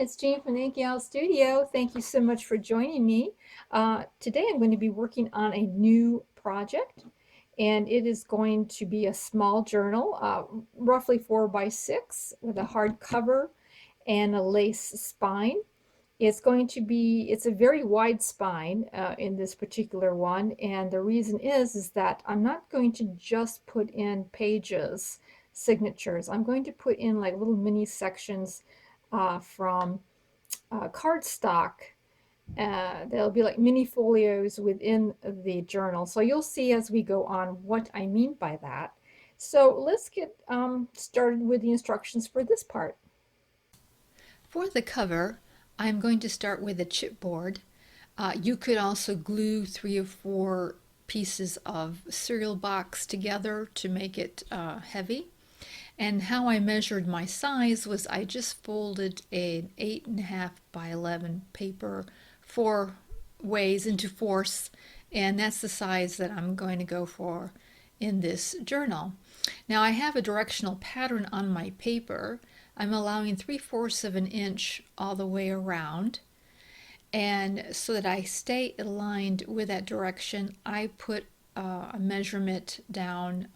it's Jean from the Inky Studio. Thank you so much for joining me. Today I'm going to be working on a new project, and it is going to be a small journal, roughly 4 by 6, with a hard cover and a lace spine. It's a very wide spine in this particular one, and the reason is that I'm not going to just put in pages, signatures. I'm going to put in like little mini sections from cardstock. They'll be like mini folios within the journal. So you'll see as we go on what I mean by that. So let's get started with the instructions for this part. For the cover, I'm going to start with a chipboard. You could also glue 3 or 4 pieces of cereal box together to make it heavy. And how I measured my size was I just folded an 8.5 by 11 paper 4 ways into fourths, and that's the size that I'm going to go for in this journal. Now I have a directional pattern on my paper. I'm allowing 3/4 of an inch all the way around, and so that I stay aligned with that direction, I put a measurement down,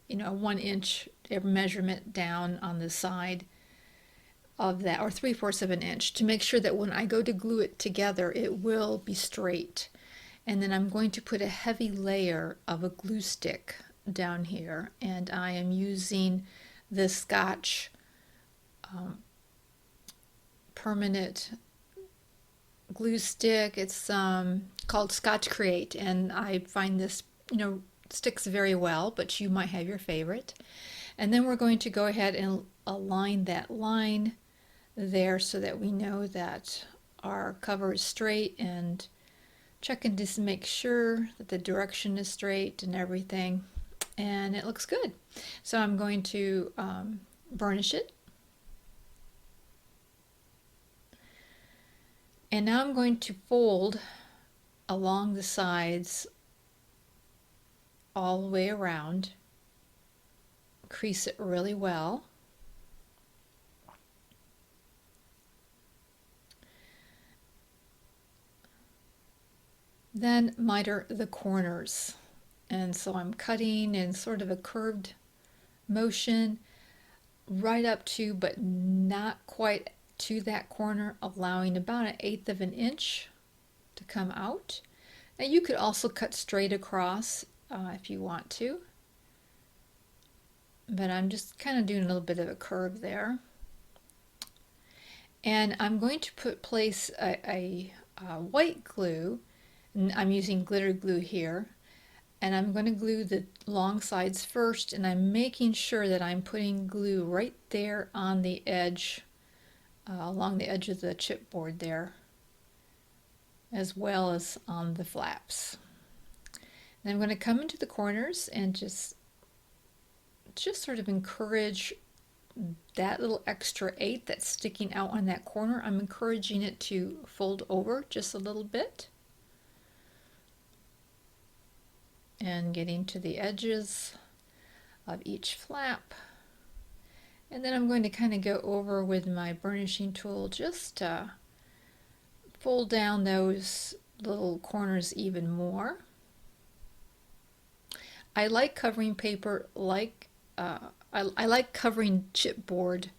1 inch measurement down on the side of that, or 3/4 of an inch, to make sure that when I go to glue it together, it will be straight. And then I'm going to put a heavy layer of a glue stick down here, and I am using the Scotch permanent glue stick. It's called Scotch Create, and I find this sticks very well, but you might have your favorite. And then we're going to go ahead and align that line there so that we know that our cover is straight, and checking to make sure that the direction is straight and everything, and it looks good. So I'm going to burnish it. And now I'm going to fold along the sides all the way around, crease it really well. Then miter the corners. And so I'm cutting in sort of a curved motion right up to, but not quite to that corner, allowing about 1/8 of an inch to come out. Now you could also cut straight across if you want to, but I'm just kind of doing a little bit of a curve there. And I'm going to place a white glue, and I'm using glitter glue here, and I'm going to glue the long sides first, and I'm making sure that I'm putting glue right there on the edge, along the edge of the chipboard there, as well as on the flaps. Then I'm going to come into the corners and just sort of encourage that little extra 8 that's sticking out on that corner. I'm encouraging it to fold over just a little bit, and getting to the edges of each flap. And then I'm going to kind of go over with my burnishing tool just to fold down those little corners even more. I like covering paper I like covering chipboard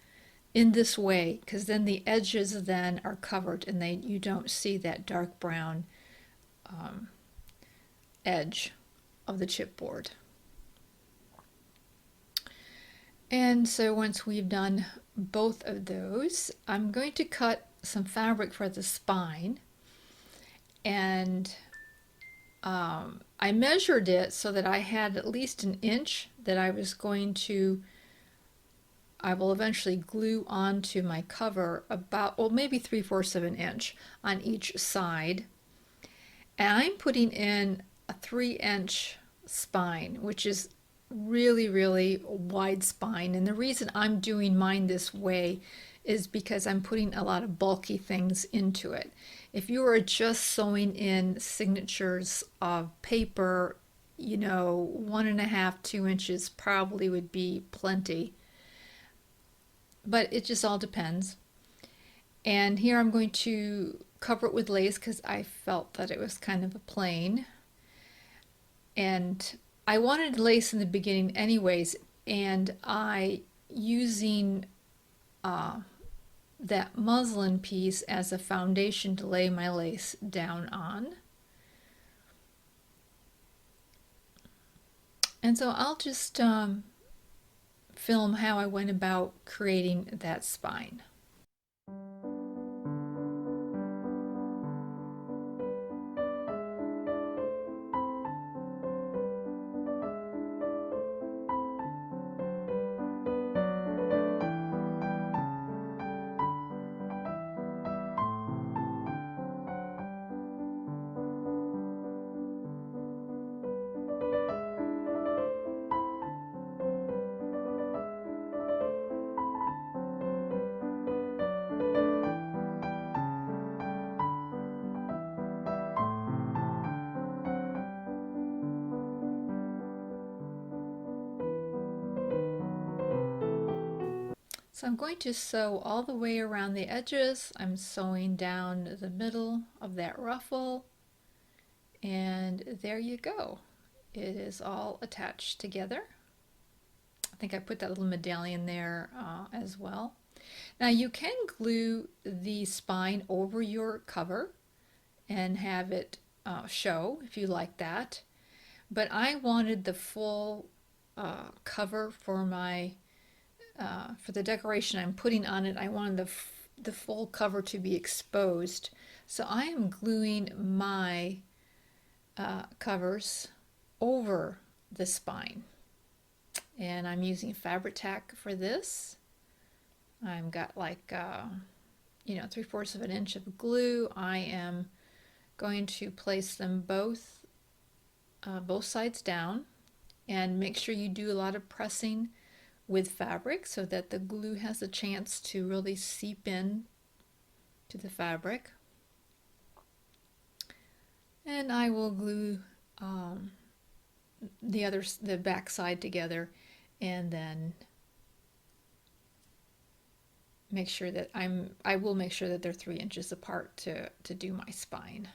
in this way, because then the edges then are covered and you don't see that dark brown edge of the chipboard. And so once we've done both of those, I'm going to cut some fabric for the spine, and I measured it so that I had at least 1 inch that I will eventually glue onto my cover, about, well, maybe 3/4 of an inch on each side. And I'm putting in a 3-inch spine, which is really wide spine. And the reason I'm doing mine this way is because I'm putting a lot of bulky things into it. If you are just sewing in signatures of paper, 1.5, 2 inches probably would be plenty. But it just all depends. And here I'm going to cover it with lace because I felt that it was kind of a plain. And I wanted lace in the beginning anyways, and I using uh, that muslin piece as a foundation to lay my lace down on. And so I'll just film how I went about creating that spine. So I'm going to sew all the way around the edges. I'm sewing down the middle of that ruffle, and there you go. It is all attached together. I think I put that little medallion there as well. Now you can glue the spine over your cover and have it show if you like that. But I wanted the full cover for my for the decoration I'm putting on it. I wanted the full cover to be exposed. So I am gluing my covers over the spine. And I'm using fabric tack for this. I've got like, 3/4 of an inch of glue. I am going to place them both sides down, and make sure you do a lot of pressing with fabric so that the glue has a chance to really seep in to the fabric. And I will glue the back side together, and then I will make sure that they're 3 inches apart to do my spine.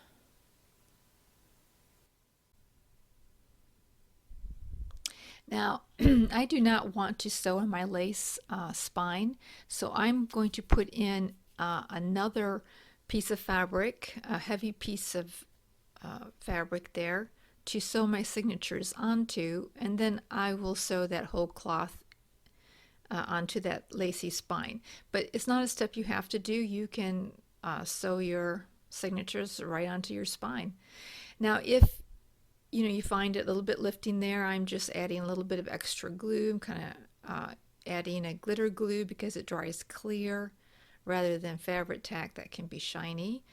Now, I do not want to sew in my lace spine, so I'm going to put in another piece of fabric, a heavy piece of fabric there, to sew my signatures onto, and then I will sew that whole cloth onto that lacy spine. But it's not a step you have to do. You can sew your signatures right onto your spine. Now, if you find it a little bit lifting there, I'm just adding a little bit of extra glue. I'm kind of adding a glitter glue because it dries clear rather than fabric tack that can be shiny,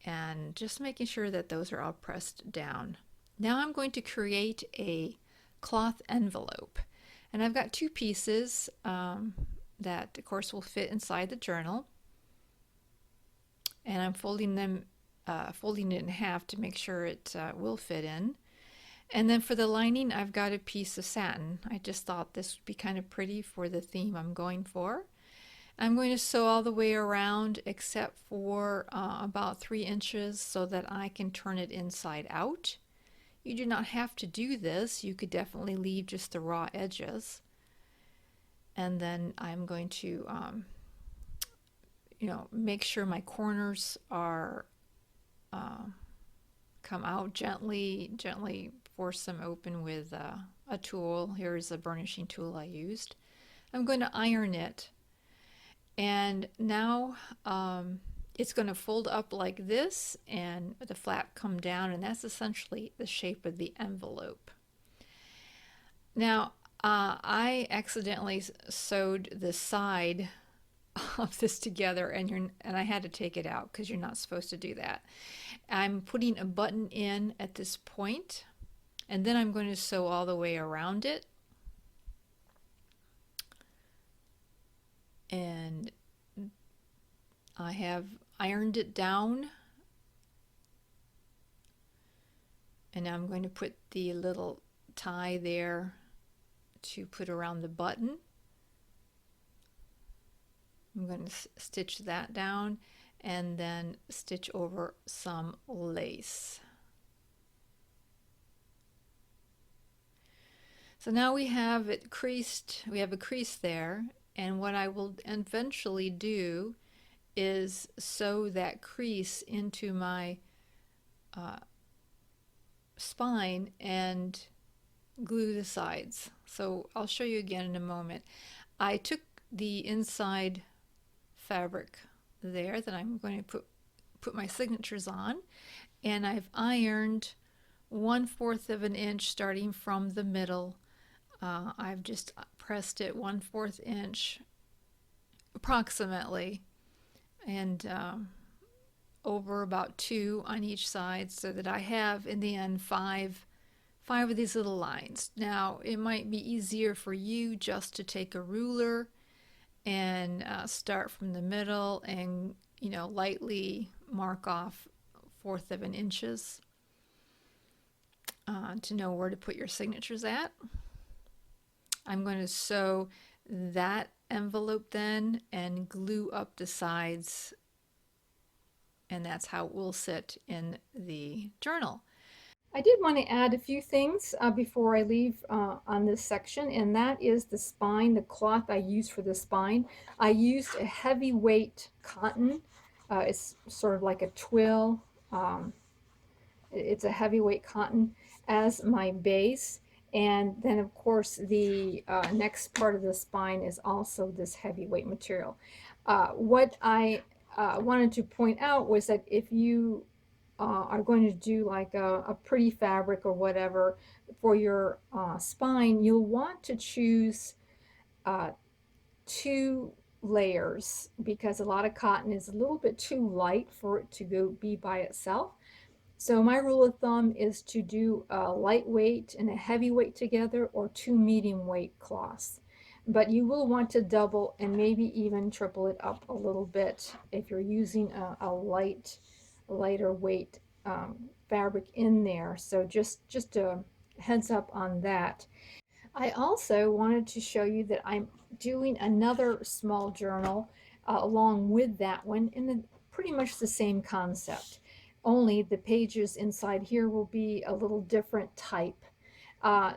and just making sure that those are all pressed down. Now I'm going to create a cloth envelope, and I've got two pieces that of course will fit inside the journal, and I'm folding it in half to make sure it will fit in. And then for the lining, I've got a piece of satin. I just thought this would be kind of pretty for the theme I'm going for. I'm going to sew all the way around except for about 3 inches so that I can turn it inside out. You do not have to do this. You could definitely leave just the raw edges. And then I'm going to, make sure my corners are come out gently force them open with a tool. Here's a burnishing tool I used. I'm going to iron it, and now it's going to fold up like this and the flap come down, and that's essentially the shape of the envelope. Now I accidentally sewed the side of this together, and I had to take it out because you're not supposed to do that. I'm putting a button in at this point, and then I'm going to sew all the way around it. And I have ironed it down, and now I'm going to put the little tie there to put around the button. I'm going to stitch that down, and then stitch over some lace. So now we have it creased, we have a crease there, and what I will eventually do is sew that crease into my uh, spine and glue the sides. So I'll show you again in a moment. I took the inside fabric there that I'm going to put my signatures on, and I've ironed 1/4 of an inch starting from the middle. I've just pressed it 1/4 inch approximately, and over about 2 on each side, so that I have in the end five of these little lines. Now it might be easier for you just to take a ruler and start from the middle and lightly mark off 1/4 of an inches to know where to put your signatures at. I'm going to sew that envelope then and glue up the sides, and that's how it will sit in the journal. I did want to add a few things before I leave on this section, and that is the spine, the cloth I used for the spine. I used a heavyweight cotton. It's sort of like a twill. Um, it's a heavyweight cotton as my base. And then, of course, the next part of the spine is also this heavyweight material. What I wanted to point out was that if you are going to do like a pretty fabric or whatever for your spine, you'll want to choose uh, 2 layers, because a lot of cotton is a little bit too light for it to go be by itself. So my rule of thumb is to do a lightweight and a heavyweight together, or 2 medium weight cloths. But you will want to double and maybe even triple it up a little bit if you're using a lighter weight fabric in there. So just a heads up on that. I also wanted to show you that I'm doing another small journal along with that one, in pretty much the same concept. Only the pages inside here will be a little different type.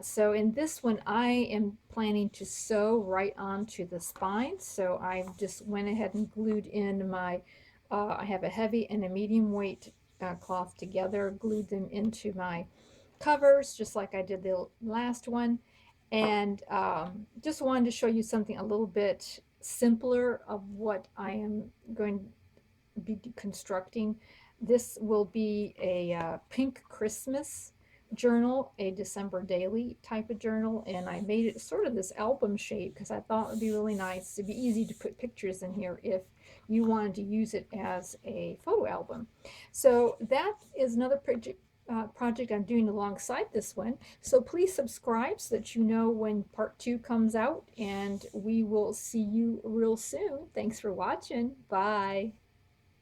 So in this one, I am planning to sew right onto the spine. So I just went ahead and glued in my, I have a heavy and a medium weight cloth together, glued them into my covers, just like I did the last one. And just wanted to show you something a little bit simpler of what I am going to be constructing. This will be a pink Christmas journal, a December daily type of journal, and I made it sort of this album shape because I thought it would be really nice. It'd be easy to put pictures in here if you wanted to use it as a photo album. So that is another project I'm doing alongside this one. So please subscribe so that you know when part 2 comes out, and we will see you real soon. Thanks for watching. Bye.